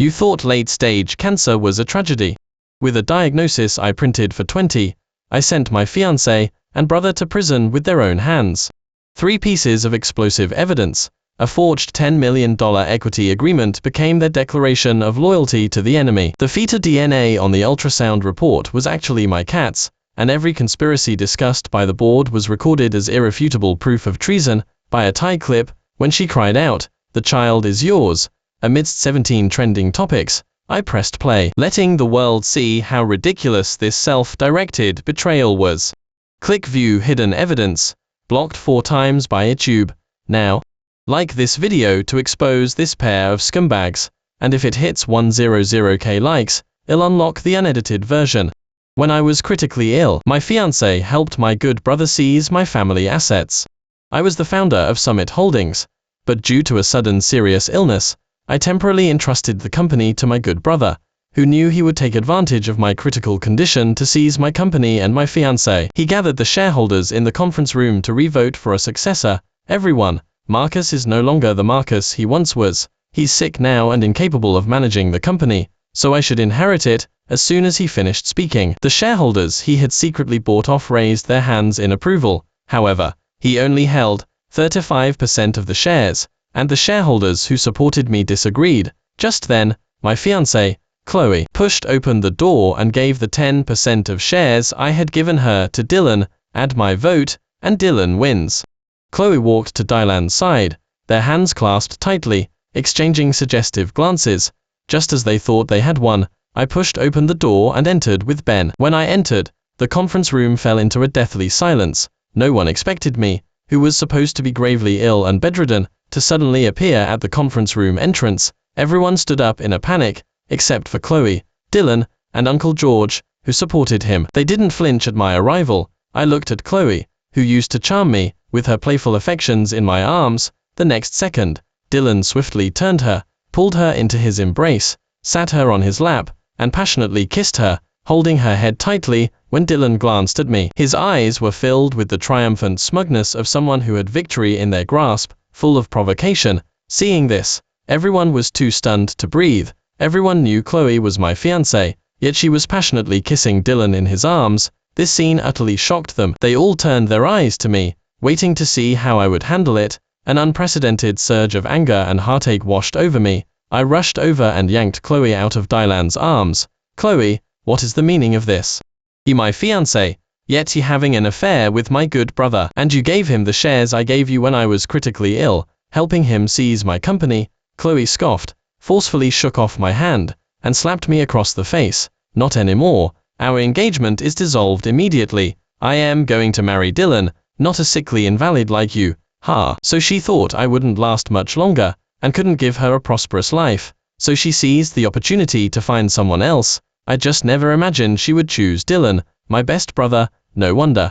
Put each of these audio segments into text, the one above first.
You thought late-stage cancer was a tragedy. With a diagnosis I printed for 20, I sent my fiancé and brother to prison with their own hands. 3 pieces of explosive evidence, a forged $10 million equity agreement became their declaration of loyalty to the enemy. The fetal DNA on the ultrasound report was actually my cat's, and every conspiracy discussed by the board was recorded as irrefutable proof of treason by a tie clip when she cried out, "The child is yours." Amidst 17 trending topics, I pressed play, letting the world see how ridiculous this self-directed betrayal was. Click view hidden evidence, blocked 4 times by YouTube. Now, like this video to expose this pair of scumbags, and if it hits 100k likes, it'll unlock the unedited version. When I was critically ill, my fiancé helped my good brother seize my family assets. I was the founder of Summit Holdings, but due to a sudden serious illness, I temporarily entrusted the company to my good brother, who knew he would take advantage of my critical condition to seize my company and my fiancé. He gathered the shareholders in the conference room to re-vote for a successor. Everyone, Marcus is no longer the Marcus he once was. He's sick now and incapable of managing the company, so I should inherit it. As soon as he finished speaking, the shareholders he had secretly bought off raised their hands in approval. However, he only held 35% of the shares, and the shareholders who supported me disagreed. Just then, my fiancée, Chloe, pushed open the door and gave the 10% of shares I had given her to Dylan. Add my vote, and Dylan wins. Chloe walked to Dylan's side, their hands clasped tightly, exchanging suggestive glances. Just as they thought they had won, I pushed open the door and entered with Ben. When I entered, the conference room fell into a deathly silence. No one expected me, who was supposed to be gravely ill and bedridden, to suddenly appear at the conference room entrance. Everyone stood up in a panic, except for Chloe, Dylan, and Uncle George, who supported him. They didn't flinch at my arrival. I looked at Chloe, who used to charm me with her playful affections in my arms. The next second, Dylan swiftly turned her, pulled her into his embrace, sat her on his lap, and passionately kissed her, holding her head tightly. When Dylan glanced at me, his eyes were filled with the triumphant smugness of someone who had victory in their grasp, full of provocation. Seeing this, everyone was too stunned to breathe. Everyone knew Chloe was my fiancée, yet she was passionately kissing Dylan in his arms. This scene utterly shocked them. They all turned their eyes to me, waiting to see how I would handle it. An unprecedented surge of anger and heartache washed over me. I rushed over and yanked Chloe out of Dylan's arms. "Chloe, what is the meaning of this? You my fiancé, yet you having an affair with my good brother, and you gave him the shares I gave you when I was critically ill, helping him seize my company." Chloe scoffed, forcefully shook off my hand, and slapped me across the face. "Not anymore. Our engagement is dissolved immediately. I am going to marry Dylan, not a sickly invalid like you." Ha! So she thought I wouldn't last much longer, and couldn't give her a prosperous life, so she seized the opportunity to find someone else. I just never imagined she would choose Dylan, my best brother. No wonder.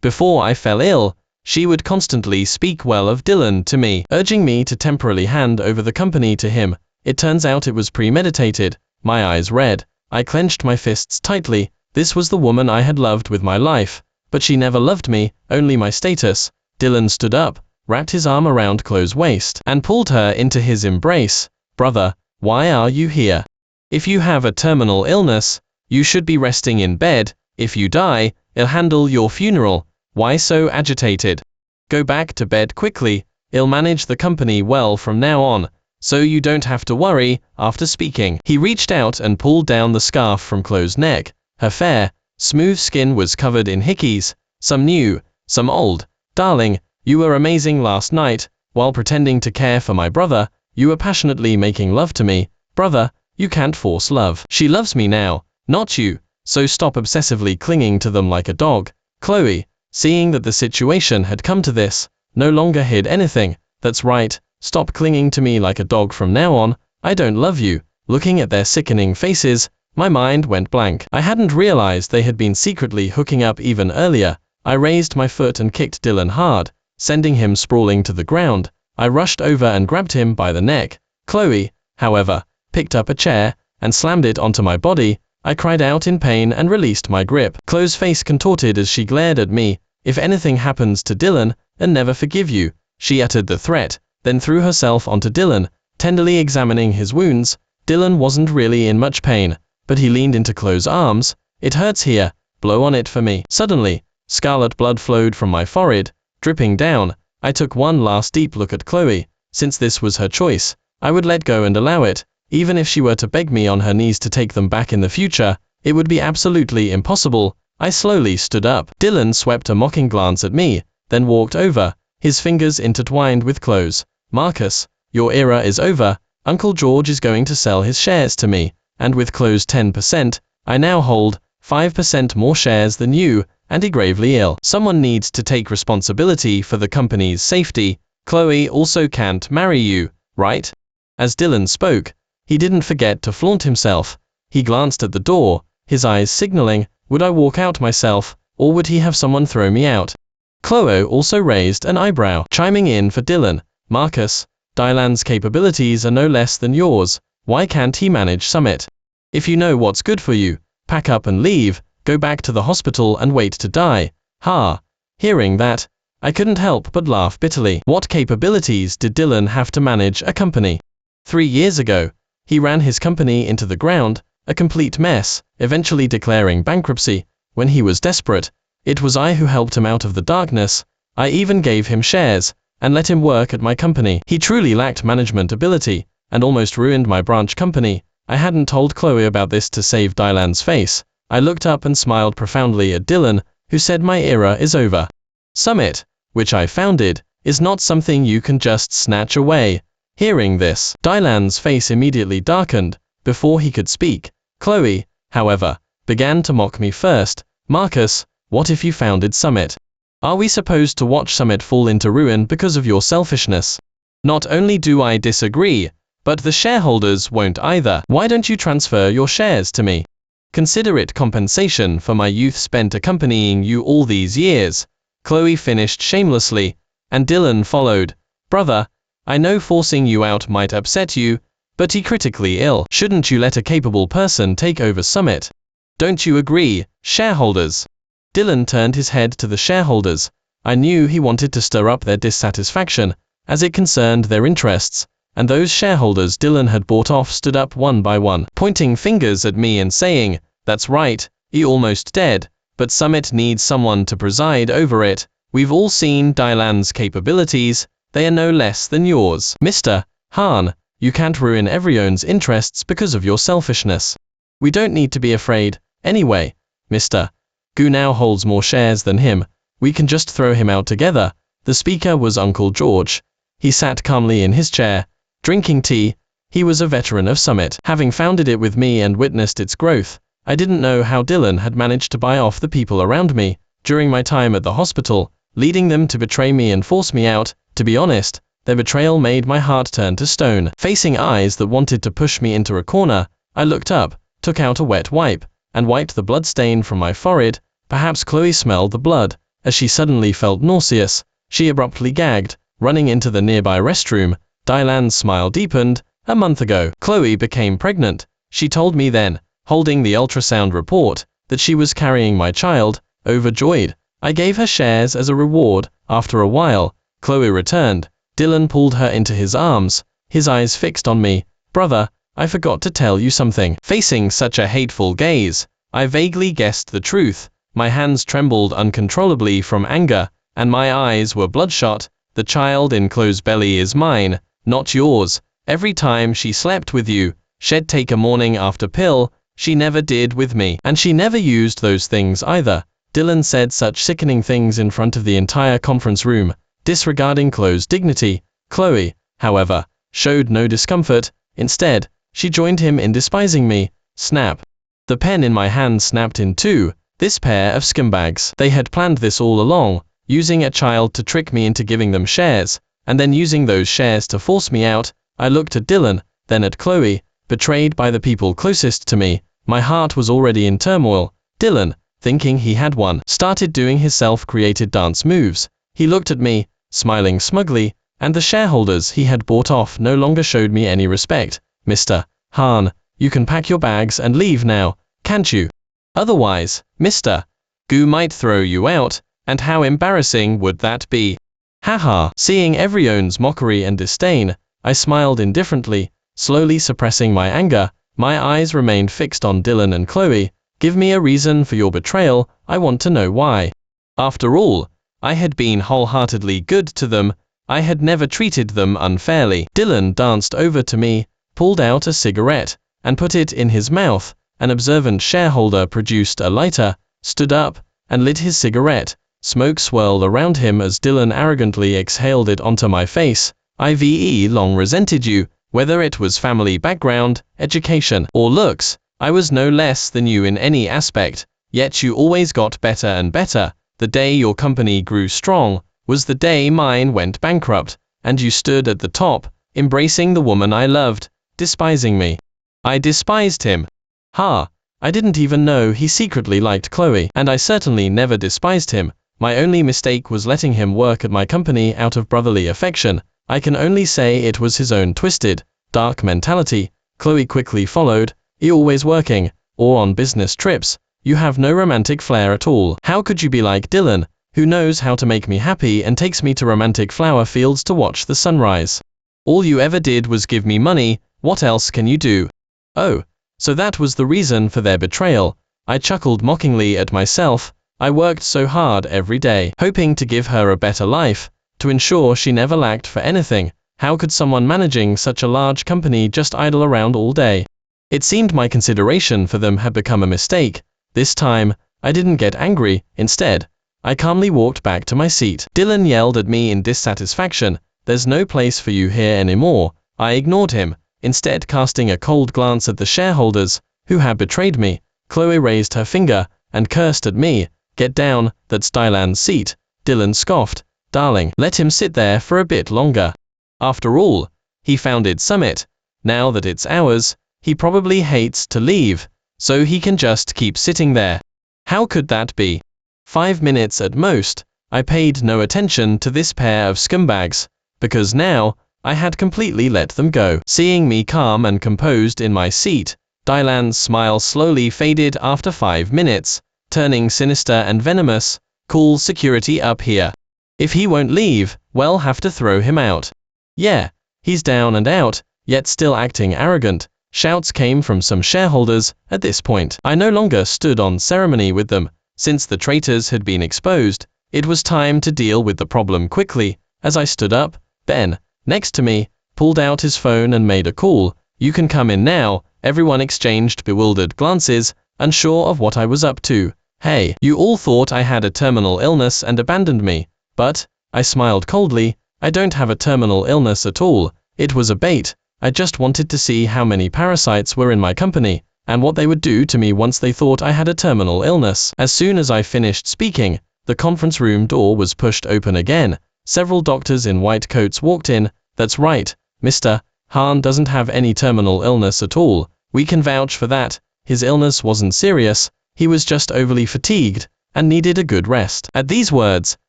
Before I fell ill, she would constantly speak well of Dylan to me, urging me to temporarily hand over the company to him. It turns out it was premeditated. My eyes red, I clenched my fists tightly. This was the woman I had loved with my life, but she never loved me, only my status. Dylan stood up, wrapped his arm around Chloe's waist, and pulled her into his embrace. "Brother, why are you here? If you have a terminal illness, you should be resting in bed. If you die, I'll handle your funeral. Why so agitated? Go back to bed quickly. I'll manage the company well from now on, so you don't have to worry." After speaking, he reached out and pulled down the scarf from Chloe's neck. Her fair, smooth skin was covered in hickeys, some new, some old. "Darling, you were amazing last night. While pretending to care for my brother, you were passionately making love to me. Brother, you can't force love. She loves me now, not you, so stop obsessively clinging to them like a dog." Chloe, seeing that the situation had come to this, no longer hid anything. "That's right, stop clinging to me like a dog from now on. I don't love you." Looking at their sickening faces, my mind went blank. I hadn't realized they had been secretly hooking up even earlier. I raised my foot and kicked Dylan hard, sending him sprawling to the ground. I rushed over and grabbed him by the neck. Chloe, however, picked up a chair and slammed it onto my body. I cried out in pain and released my grip. Chloe's face contorted as she glared at me. "If anything happens to Dylan, I'll never forgive you." She uttered the threat, then threw herself onto Dylan, tenderly examining his wounds. Dylan wasn't really in much pain, but he leaned into Chloe's arms. "It hurts here, blow on it for me." Suddenly, scarlet blood flowed from my forehead, dripping down. I took one last deep look at Chloe. Since this was her choice, I would let go and allow it. Even if she were to beg me on her knees to take them back in the future, it would be absolutely impossible. I slowly stood up. Dylan swept a mocking glance at me, then walked over, his fingers intertwined with Chloe's. "Marcus, your era is over. Uncle George is going to sell his shares to me, and with Chloe's 10%, I now hold 5% more shares than you, and he gravely ill. Someone needs to take responsibility for the company's safety. Chloe also can't marry you, right?" As Dylan spoke, he didn't forget to flaunt himself. He glanced at the door, his eyes signaling, would I walk out myself, or would he have someone throw me out? Chloe also raised an eyebrow, chiming in for Dylan. "Marcus, Dylan's capabilities are no less than yours. Why can't he manage Summit? If you know what's good for you, pack up and leave, go back to the hospital and wait to die." Ha! Hearing that, I couldn't help but laugh bitterly. What capabilities did Dylan have to manage a company? 3 years ago, he ran his company into the ground, a complete mess, eventually declaring bankruptcy. When he was desperate, it was I who helped him out of the darkness. I even gave him shares, and let him work at my company. He truly lacked management ability, and almost ruined my branch company. I hadn't told Chloe about this to save Dylan's face. I looked up and smiled profoundly at Dylan, who said my era is over. Summit, which I founded, is not something you can just snatch away. Hearing this, Dylan's face immediately darkened. Before he could speak, Chloe, however, began to mock me first. "Marcus, what if you founded Summit? Are we supposed to watch Summit fall into ruin because of your selfishness?" "Not only do I disagree, but the shareholders won't either. Why don't you transfer your shares to me? Consider it compensation for my youth spent accompanying you all these years." Chloe finished shamelessly, and Dylan followed. "Brother, I know forcing you out might upset you, but he's critically ill. Shouldn't you let a capable person take over Summit? Don't you agree, shareholders?" Dylan turned his head to the shareholders. I knew he wanted to stir up their dissatisfaction, as it concerned their interests, and those shareholders Dylan had bought off stood up one by one, pointing fingers at me and saying, "That's right, he's almost dead, but Summit needs someone to preside over it. We've all seen Dylan's capabilities, they are no less than yours. Mr. Hahn, you can't ruin everyone's interests because of your selfishness. We don't need to be afraid, anyway. Mr. Gu now holds more shares than him, we can just throw him out together." The speaker was Uncle George. He sat calmly in his chair, drinking tea. He was a veteran of Summit, having founded it with me and witnessed its growth. I didn't know how Dylan had managed to buy off the people around me during my time at the hospital, leading them to betray me and force me out. To be honest, their betrayal made my heart turn to stone. Facing eyes that wanted to push me into a corner, I looked up, took out a wet wipe, and wiped the blood stain from my forehead. Perhaps Chloe smelled the blood. As she suddenly felt nauseous, she abruptly gagged, running into the nearby restroom. Dylan's smile deepened. "A month ago, Chloe became pregnant. She told me then, holding the ultrasound report, that she was carrying my child." Overjoyed, I gave her shares as a reward. After a while, Chloe returned. Dylan pulled her into his arms, his eyes fixed on me. "Brother, I forgot to tell you something." Facing such a hateful gaze, I vaguely guessed the truth. My hands trembled uncontrollably from anger, and my eyes were bloodshot. "The child in Chloe's belly is mine, not yours. Every time she slept with you, she'd take a morning after pill. She never did with me. And she never used those things either." Dylan said such sickening things in front of the entire conference room, disregarding Chloe's dignity. Chloe, however, showed no discomfort. Instead, she joined him in despising me. Snap. The pen in my hand snapped in two. This pair of scumbags. They had planned this all along, using a child to trick me into giving them shares, and then using those shares to force me out. I looked at Dylan, then at Chloe. Betrayed by the people closest to me, my heart was already in turmoil. Dylan, thinking he had won, started doing his self-created dance moves. He looked at me, smiling smugly, and the shareholders he had bought off no longer showed me any respect. "Mr. Hahn, you can pack your bags and leave now, can't you? Otherwise, Mr. Gu might throw you out, and how embarrassing would that be?" Haha. Seeing everyone's mockery and disdain, I smiled indifferently. Slowly suppressing my anger, my eyes remained fixed on Dylan and Chloe. Give me a reason for your betrayal, I want to know why. After all, I had been wholeheartedly good to them, I had never treated them unfairly. Dylan danced over to me, pulled out a cigarette, and put it in his mouth. An observant shareholder produced a lighter, stood up, and lit his cigarette. Smoke swirled around him as Dylan arrogantly exhaled it onto my face. I've long resented you, whether it was family background, education, or looks. I was no less than you in any aspect, yet you always got better and better. The day your company grew strong was the day mine went bankrupt, and you stood at the top, embracing the woman I loved, despising me. I despised him. Ha! I didn't even know he secretly liked Chloe, and I certainly never despised him. My only mistake was letting him work at my company out of brotherly affection. I can only say it was his own twisted, dark mentality. Chloe quickly followed. You always working, or on business trips. You have no romantic flair at all. How could you be like Dylan, who knows how to make me happy and takes me to romantic flower fields to watch the sunrise? All you ever did was give me money. What else can you do? Oh, so that was the reason for their betrayal. I chuckled mockingly at myself. I worked so hard every day, hoping to give her a better life, to ensure she never lacked for anything. How could someone managing such a large company just idle around all day? It seemed my consideration for them had become a mistake. This time, I didn't get angry. Instead, I calmly walked back to my seat. Dylan yelled at me in dissatisfaction. There's no place for you here anymore. I ignored him, instead casting a cold glance at the shareholders, who had betrayed me. Chloe raised her finger, and cursed at me. Get down, that's Dylan's seat. Dylan scoffed. Darling, let him sit there for a bit longer. After all, he founded Summit. Now that it's ours, he probably hates to leave, so he can just keep sitting there. How could that be? 5 minutes at most. I paid no attention to this pair of scumbags, because now, I had completely let them go. Seeing me calm and composed in my seat, Dylan's smile slowly faded after 5 minutes, turning sinister and venomous. Call security up here. If he won't leave, we'll have to throw him out. Yeah, he's down and out, yet still acting arrogant. Shouts came from some shareholders. At this point, I no longer stood on ceremony with them. Since the traitors had been exposed, it was time to deal with the problem quickly. As I stood up, Ben, next to me, pulled out his phone and made a call. You can come in now. Everyone exchanged bewildered glances, unsure of what I was up to. Hey, you all thought I had a terminal illness and abandoned me. But, I smiled coldly, I don't have a terminal illness at all. It was a bait. I just wanted to see how many parasites were in my company, and what they would do to me once they thought I had a terminal illness. As soon as I finished speaking, the conference room door was pushed open again. Several doctors in white coats walked in. That's right, Mr. Hahn doesn't have any terminal illness at all. We can vouch for that. His illness wasn't serious. He was just overly fatigued, and needed a good rest. At these words,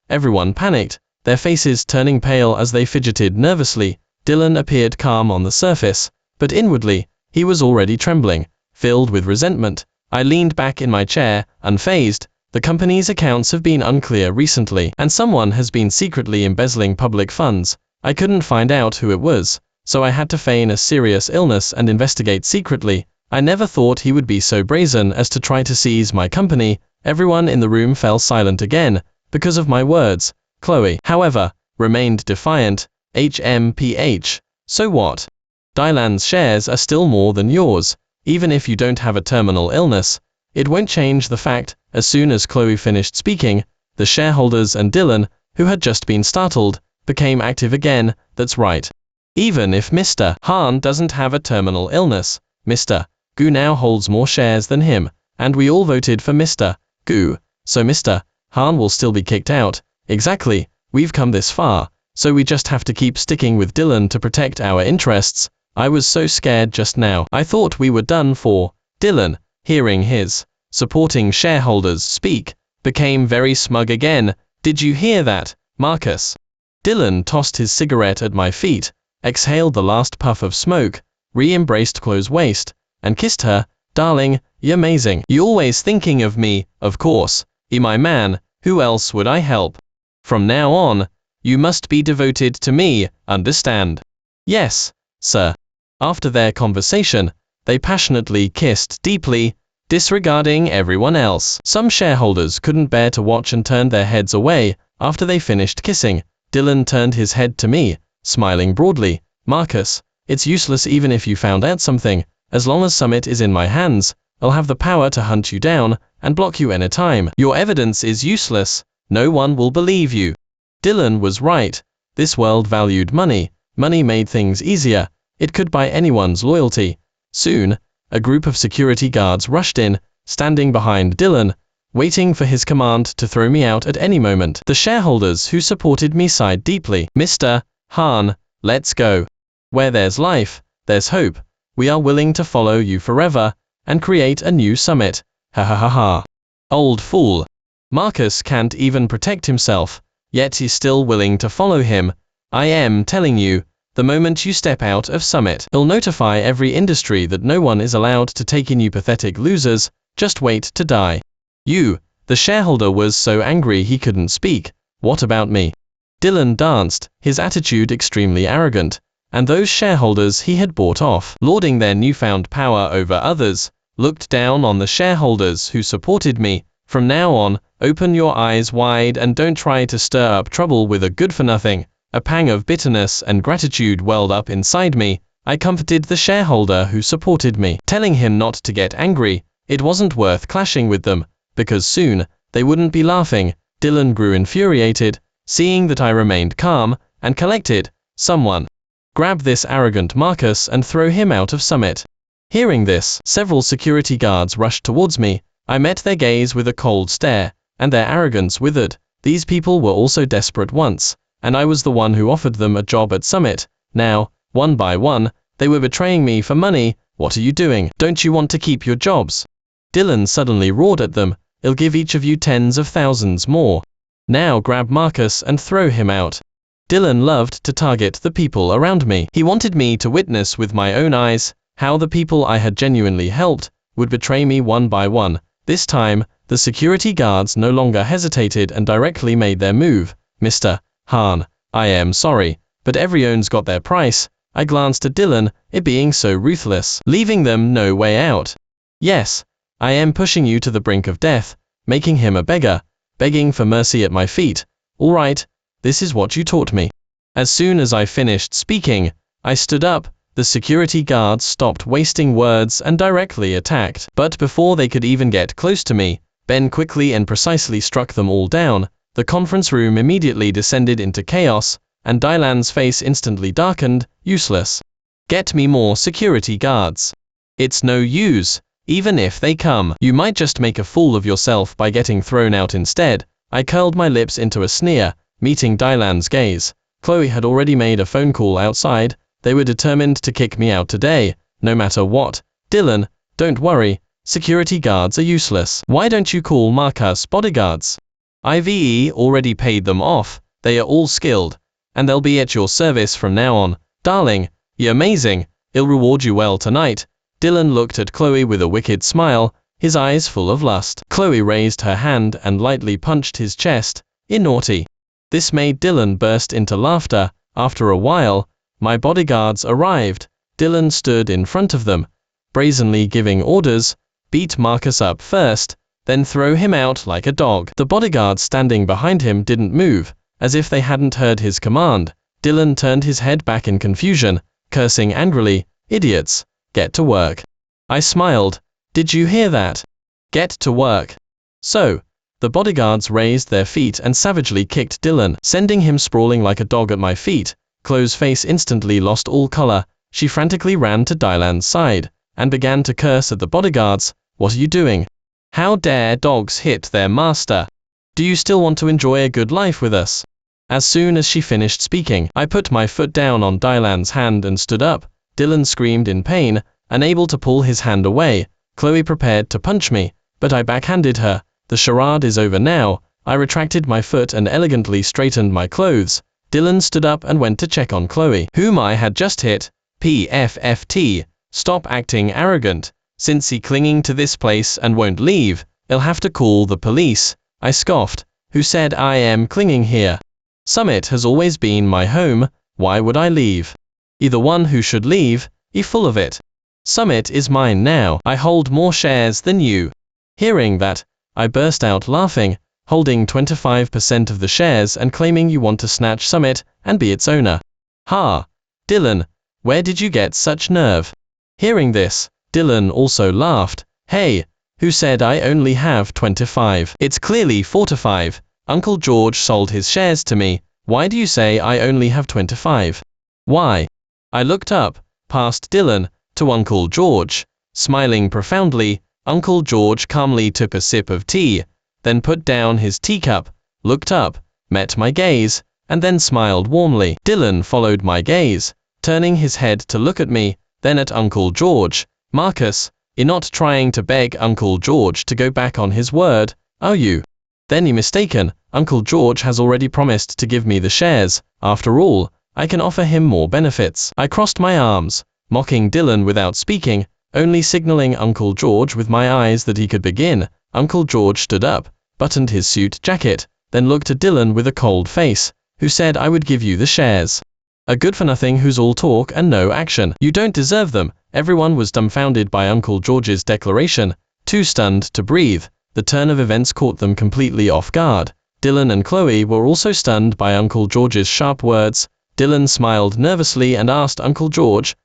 everyone panicked, their faces turning pale as they fidgeted nervously. Dylan appeared calm on the surface, but inwardly, he was already trembling, filled with resentment. I leaned back in my chair, unfazed. The company's accounts have been unclear recently, and someone has been secretly embezzling public funds. I couldn't find out who it was, so I had to feign a serious illness and investigate secretly. I never thought he would be so brazen as to try to seize my company. Everyone in the room fell silent again, because of my words. Chloe, however, remained defiant. HMPH. So what? Dylan's shares are still more than yours. Even if you don't have a terminal illness, it won't change the fact. As soon as Chloe finished speaking, the shareholders and Dylan, who had just been startled, became active again. That's right. Even if Mr. Hahn doesn't have a terminal illness, Mr. Gu now holds more shares than him, and we all voted for Mr. Gu, so Mr. Hahn will still be kicked out. Exactly, we've come this far, so we just have to keep sticking with Dylan to protect our interests. I was so scared just now. I thought we were done for. Dylan, hearing his supporting shareholders speak, became very smug again. Did you hear that, Marcus? Dylan tossed his cigarette at my feet, exhaled the last puff of smoke, re-embraced Chloe's waist, and kissed her. Darling, you're amazing. You always thinking of me, of course. My man, who else would I help? From now on, you must be devoted to me, understand? Yes, sir. After their conversation, they passionately kissed deeply, disregarding everyone else. Some shareholders couldn't bear to watch and turned their heads away. After they finished kissing, Dylan turned his head to me, smiling broadly. "Marcus, it's useless even if you found out something. As long as Summit is in my hands, I'll have the power to hunt you down and block you anytime. Your evidence is useless. No one will believe you." Dylan was right. This world valued money. Money made things easier. It could buy anyone's loyalty. Soon, a group of security guards rushed in, standing behind Dylan, waiting for his command to throw me out at any moment. The shareholders who supported me sighed deeply. "Mr. Hahn, let's go. Where there's life, there's hope. We are willing to follow you forever and create a new Summit. Ha ha ha ha." Old fool. Marcus can't even protect himself, yet he's still willing to follow him. I am telling you, the moment you step out of Summit, he'll notify every industry that no one is allowed to take in you pathetic losers. Just wait to die. You, the shareholder was so angry he couldn't speak. "What about me?" Dylan danced, his attitude extremely arrogant, and those shareholders he had bought off, lording their newfound power over others, looked down on the shareholders who supported me. "From now on, open your eyes wide and don't try to stir up trouble with a good-for-nothing." A pang of bitterness and gratitude welled up inside me. I comforted the shareholder who supported me, telling him not to get angry. It wasn't worth clashing with them, because soon, they wouldn't be laughing. Dylan grew infuriated, seeing that I remained calm and collected. "Someone grab this arrogant Marcus and throw him out of Summit." Hearing this, several security guards rushed towards me. I met their gaze with a cold stare, and their arrogance withered. These people were also desperate once, and I was the one who offered them a job at Summit. Now, one by one, they were betraying me for money. "What are you doing? Don't you want to keep your jobs?" Dylan suddenly roared at them. "I'll give each of you tens of thousands more. Now grab Marcus and throw him out." Dylan loved to target the people around me. He wanted me to witness with my own eyes how the people I had genuinely helped would betray me one by one. This time, the security guards no longer hesitated and directly made their move. "Mr. Hahn, I am sorry, but everyone's got their price." I glanced at Dylan, it being so ruthless, leaving them no way out. "Yes, I am pushing you to the brink of death, making him a beggar, begging for mercy at my feet. All right, this is what you taught me." As soon as I finished speaking, I stood up. The security guards stopped wasting words and directly attacked. But before they could even get close to me, Ben quickly and precisely struck them all down. The conference room immediately descended into chaos, and Dylan's face instantly darkened. "Useless. Get me more security guards. It's no use, even if they come. You might just make a fool of yourself by getting thrown out instead." I curled my lips into a sneer, meeting Dylan's gaze. Chloe had already made a phone call outside. They were determined to kick me out today, no matter what. "Dylan, don't worry, security guards are useless. Why don't you call Marcus bodyguards? IVE already paid them off. They are all skilled, and they'll be at your service from now on. Darling, you're amazing. I'll reward you well tonight." Dylan looked at Chloe with a wicked smile, his eyes full of lust. Chloe raised her hand and lightly punched his chest. Naughty. This made Dylan burst into laughter. After a while, my bodyguards arrived. Dylan stood in front of them, brazenly giving orders. "Beat Marcus up first, then throw him out like a dog." The bodyguards standing behind him didn't move, as if they hadn't heard his command. Dylan turned his head back in confusion, cursing angrily. "Idiots, get to work." I smiled. "Did you hear that? Get to work." So, the bodyguards raised their feet and savagely kicked Dylan, sending him sprawling like a dog at my feet. Chloe's face instantly lost all color. She frantically ran to Dylan's side, and began to curse at the bodyguards. "What are you doing? How dare dogs hit their master? Do you still want to enjoy a good life with us?" As soon as she finished speaking, I put my foot down on Dylan's hand and stood up. Dylan screamed in pain, unable to pull his hand away. Chloe prepared to punch me, but I backhanded her. "The charade is over now." I retracted my foot and elegantly straightened my clothes. Dylan stood up and went to check on Chloe, whom I had just hit. "PFFT, stop acting arrogant. Since he clinging to this place and won't leave, I'll have to call the police." I scoffed. "Who said I am clinging here? Summit has always been my home. Why would I leave?" "Either one who should leave, full of it. Summit is mine now. I hold more shares than you. Hearing that, I burst out laughing, holding 25% of the shares and claiming you want to snatch Summit and be its owner. Ha! Dylan, where did you get such nerve? Hearing this, Dylan also laughed. Hey, who said I only have 25? It's clearly 4 to 5. Uncle George sold his shares to me. Why do you say I only have 25? Why? I looked up, past Dylan, to Uncle George. Smiling profoundly, Uncle George calmly took a sip of tea, then put down his teacup, looked up, met my gaze, and then smiled warmly. Dylan followed my gaze, turning his head to look at me, then at Uncle George. Marcus, you're not trying to beg Uncle George to go back on his word, are you? Then you're mistaken. Uncle George has already promised to give me the shares. After all, I can offer him more benefits. I crossed my arms, mocking Dylan without speaking, only signaling Uncle George with my eyes that he could begin. Uncle George stood up, buttoned his suit jacket, then looked at Dylan with a cold face, who said I would give you the shares. A good-for-nothing who's all talk and no action. You don't deserve them. Everyone was dumbfounded by Uncle George's declaration, too stunned to breathe. The turn of events caught them completely off guard. Dylan and Chloe were also stunned by Uncle George's sharp words. Dylan smiled nervously and asked Uncle George,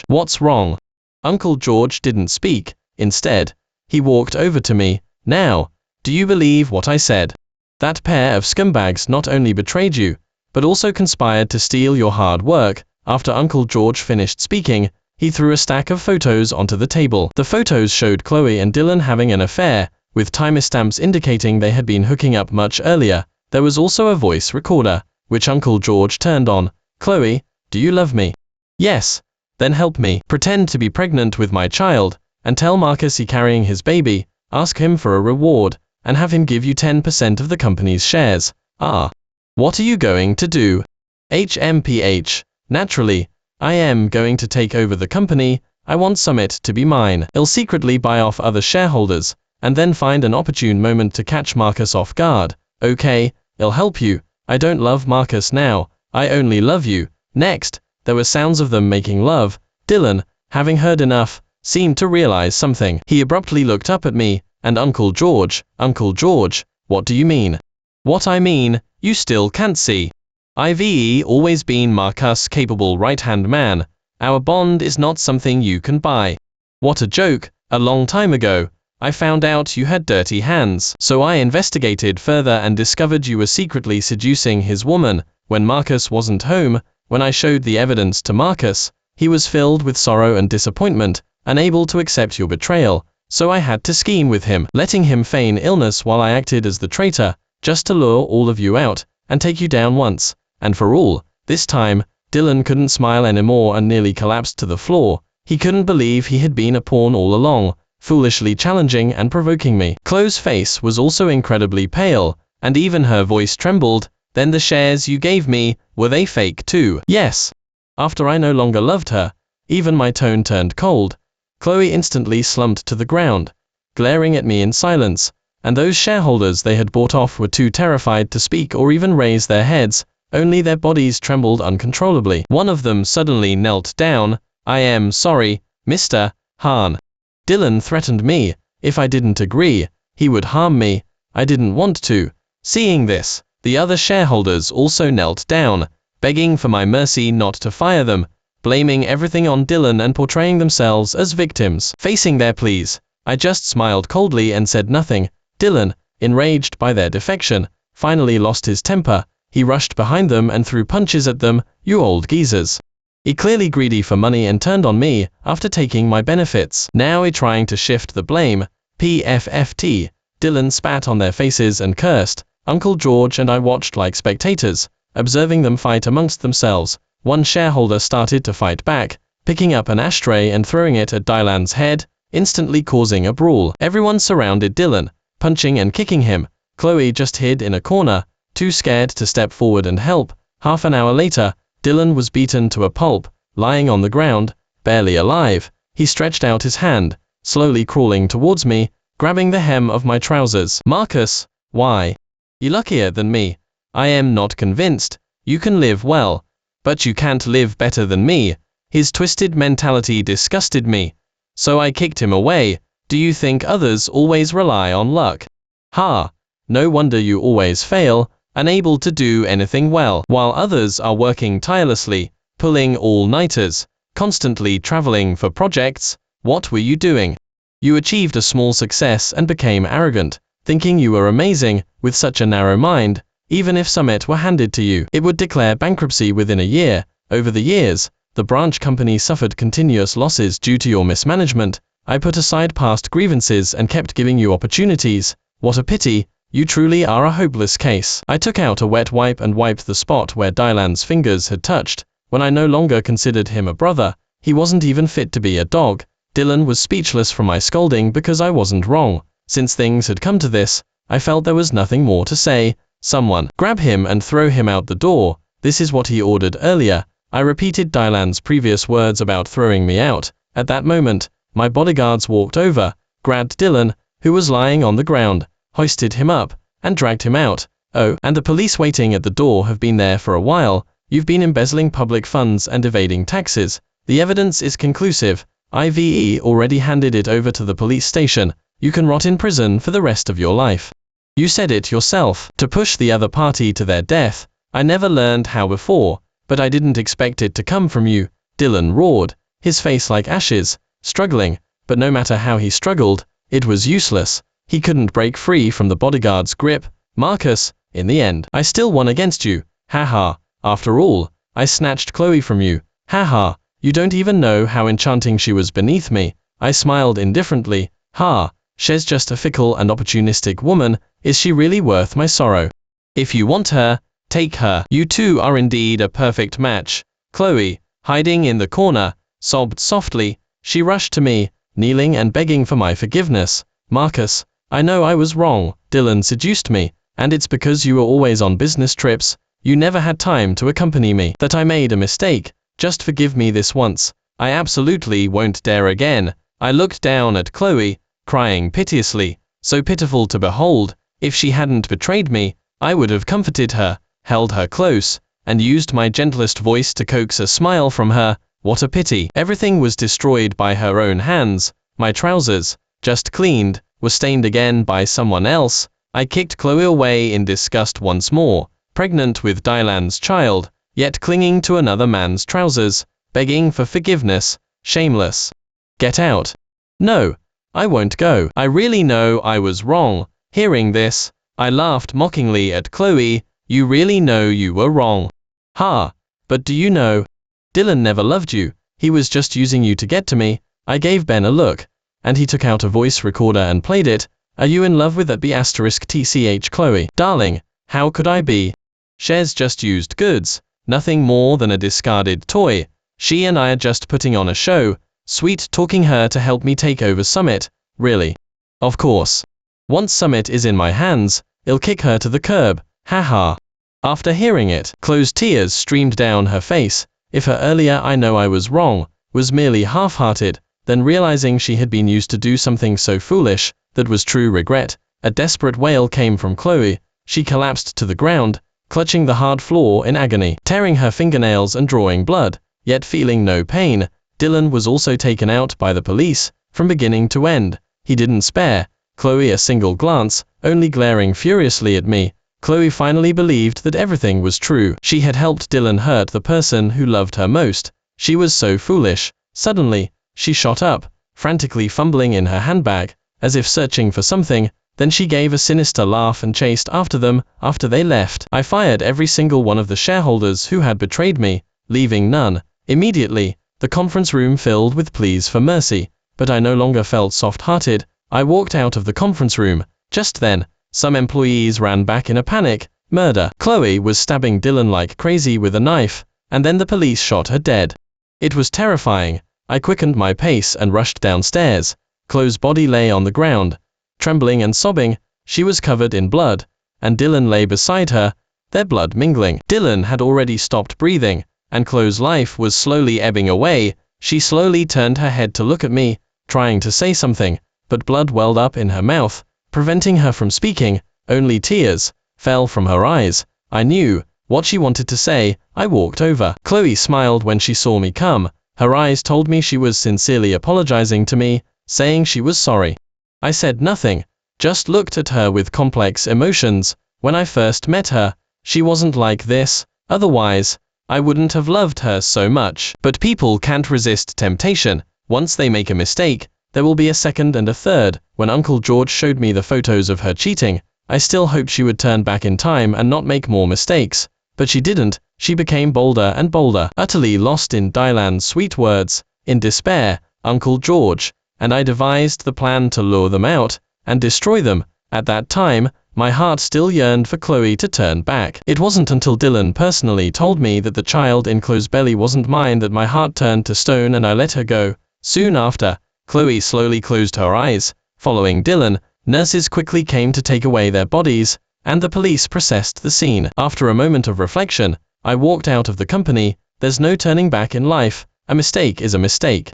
what's wrong? Uncle George didn't speak. Instead, he walked over to me. Now, do you believe what I said? That pair of scumbags not only betrayed you, but also conspired to steal your hard work. After Uncle George finished speaking, he threw a stack of photos onto the table. The photos showed Chloe and Dylan having an affair, with timestamps indicating they had been hooking up much earlier. There was also a voice recorder, which Uncle George turned on. Chloe, do you love me? Yes. Then help me. Pretend to be pregnant with my child, and tell Marcus you're carrying his baby, ask him for a reward, and have him give you 10% of the company's shares. What are you going to do? HMPH. Naturally, I am going to take over the company. I want Summit to be mine. I'll secretly buy off other shareholders, and then find an opportune moment to catch Marcus off guard. Okay, I'll help you. I don't love Marcus now. I only love you. Next, there were sounds of them making love. Dylan, having heard enough, seemed to realize something. He abruptly looked up at me, and Uncle George, what do you mean? What I mean, you still can't see. I've always been Marcus' capable right-hand man. Our bond is not something you can buy. What a joke. A long time ago, I found out you had dirty hands. So I investigated further and discovered you were secretly seducing his woman. When Marcus wasn't home, when I showed the evidence to Marcus, he was filled with sorrow and disappointment, unable to accept your betrayal. So I had to scheme with him, letting him feign illness while I acted as the traitor, just to lure all of you out, and take you down once and for all. This time, Dylan couldn't smile anymore and nearly collapsed to the floor. He couldn't believe he had been a pawn all along, foolishly challenging and provoking me. Chloe's face was also incredibly pale, and even her voice trembled. Then the shares you gave me, were they fake too? Yes. After I no longer loved her, even my tone turned cold. Chloe instantly slumped to the ground, glaring at me in silence, and those shareholders they had bought off were too terrified to speak or even raise their heads. Only their bodies trembled uncontrollably. One of them suddenly knelt down. I am sorry, Mr. Hahn. Dylan threatened me. If I didn't agree, he would harm me. I didn't want to. Seeing this, the other shareholders also knelt down, begging for my mercy not to fire them, blaming everything on Dylan and portraying themselves as victims. Facing their pleas, I just smiled coldly and said nothing. Dylan, enraged by their defection, finally lost his temper. He rushed behind them and threw punches at them. You old geezers. He clearly greedy for money and turned on me after taking my benefits. Now he trying to shift the blame. PFFT. Dylan spat on their faces and cursed. Uncle George and I watched like spectators, observing them fight amongst themselves. One shareholder started to fight back, picking up an ashtray and throwing it at Dylan's head, instantly causing a brawl. Everyone surrounded Dylan, punching and kicking him. Chloe just hid in a corner, too scared to step forward and help. Half an hour later, Dylan was beaten to a pulp, lying on the ground, barely alive. He stretched out his hand, slowly crawling towards me, grabbing the hem of my trousers. Marcus, why? You're luckier than me. I am not convinced. You can live well, but you can't live better than me. His twisted mentality disgusted me. So I kicked him away. Do you think others always rely on luck? Ha! No wonder you always fail, unable to do anything well, while others are working tirelessly, pulling all-nighters, constantly traveling for projects. What were you doing? You achieved a small success and became arrogant, thinking you were amazing. With such a narrow mind, even if Summit were handed to you, it would declare bankruptcy within a year. Over the years, the branch company suffered continuous losses due to your mismanagement. I put aside past grievances and kept giving you opportunities. What a pity, you truly are a hopeless case. I took out a wet wipe and wiped the spot where Dylan's fingers had touched. When I no longer considered him a brother, he wasn't even fit to be a dog. Dylan was speechless from my scolding because I wasn't wrong. Since things had come to this, I felt there was nothing more to say. Someone, grab him and throw him out the door. This is what he ordered earlier. I repeated Dylan's previous words about throwing me out. At that moment, my bodyguards walked over, grabbed Dylan, who was lying on the ground, hoisted him up, and dragged him out. Oh, and the police waiting at the door have been there for a while. You've been embezzling public funds and evading taxes. The evidence is conclusive. IVE already handed it over to the police station. You can rot in prison for the rest of your life. You said it yourself, to push the other party to their death. I never learned how before, but I didn't expect it to come from you. Dylan roared, his face like ashes, struggling, but no matter how he struggled, it was useless. He couldn't break free from the bodyguard's grip. Marcus, in the end, I still won against you. Haha, after all, I snatched Chloe from you. Haha, you don't even know how enchanting she was beneath me. I smiled indifferently. Ha, she's just a fickle and opportunistic woman. Is she really worth my sorrow? If you want her, take her. You two are indeed a perfect match. Chloe, hiding in the corner, sobbed softly. She rushed to me, kneeling and begging for my forgiveness. Marcus, I know I was wrong. Dylan seduced me, and it's because you were always on business trips. You never had time to accompany me. That I made a mistake. Just forgive me this once. I absolutely won't dare again. I looked down at Chloe, crying piteously, so pitiful to behold. If she hadn't betrayed me, I would have comforted her, held her close, and used my gentlest voice to coax a smile from her. What a pity. Everything was destroyed by her own hands. My trousers, just cleaned, were stained again by someone else. I kicked Chloe away in disgust once more, pregnant with Dylan's child, yet clinging to another man's trousers, begging for forgiveness, shameless. Get out. No, I won't go. I really know I was wrong. Hearing this, I laughed mockingly at Chloe. You really know you were wrong. Ha, but do you know? Dylan never loved you. He was just using you to get to me. I gave Ben a look, and he took out a voice recorder and played it. Are you in love with that B*TCH Chloe? Darling, how could I be? She's just used goods, nothing more than a discarded toy. She and I are just putting on a show, sweet talking her to help me take over Summit. Really? Of course. Once Summit is in my hands, I'll kick her to the curb. Haha. After hearing it, Chloe's tears streamed down her face. If her earlier I know I was wrong was merely half-hearted, then realizing she had been used to do something so foolish, that was true regret. A desperate wail came from Chloe. She collapsed to the ground, clutching the hard floor in agony, tearing her fingernails and drawing blood, yet feeling no pain. Dylan was also taken out by the police, from beginning to end. He didn't spare Chloe a single glance, only glaring furiously at me. Chloe finally believed that everything was true. She had helped Dylan hurt the person who loved her most. She was so foolish. Suddenly, she shot up, frantically fumbling in her handbag, as if searching for something. Then she gave a sinister laugh and chased after them. After they left, I fired every single one of the shareholders who had betrayed me, leaving none. Immediately, the conference room filled with pleas for mercy, but I no longer felt soft-hearted. I walked out of the conference room. Just then, some employees ran back in a panic. Murder. Chloe was stabbing Dylan like crazy with a knife, and then the police shot her dead. It was terrifying. I quickened my pace and rushed downstairs. Chloe's body lay on the ground, trembling and sobbing. She was covered in blood, and Dylan lay beside her, their blood mingling. Dylan had already stopped breathing, and Chloe's life was slowly ebbing away. She slowly turned her head to look at me, trying to say something, but blood welled up in her mouth, preventing her from speaking. Only tears fell from her eyes. I knew what she wanted to say. I walked over. Chloe smiled when she saw me come, Her eyes told me she was sincerely apologizing to me, saying she was sorry. I said nothing, just looked at her with complex emotions. When I first met her, she wasn't like this, otherwise, I wouldn't have loved her so much. But people can't resist temptation. Once they make a mistake, there will be a second and a third. When Uncle George showed me the photos of her cheating, I still hoped she would turn back in time and not make more mistakes. But she didn't. She became bolder and bolder. Utterly lost in Dylan's sweet words, in despair, Uncle George and I devised the plan to lure them out and destroy them. At that time, my heart still yearned for Chloe to turn back. It wasn't until Dylan personally told me that the child in Chloe's belly wasn't mine that my heart turned to stone and I let her go. Soon after, Chloe slowly closed her eyes. Following Dylan, nurses quickly came to take away their bodies, and the police processed the scene. After a moment of reflection, I walked out of the company. There's no turning back in life. A mistake is a mistake.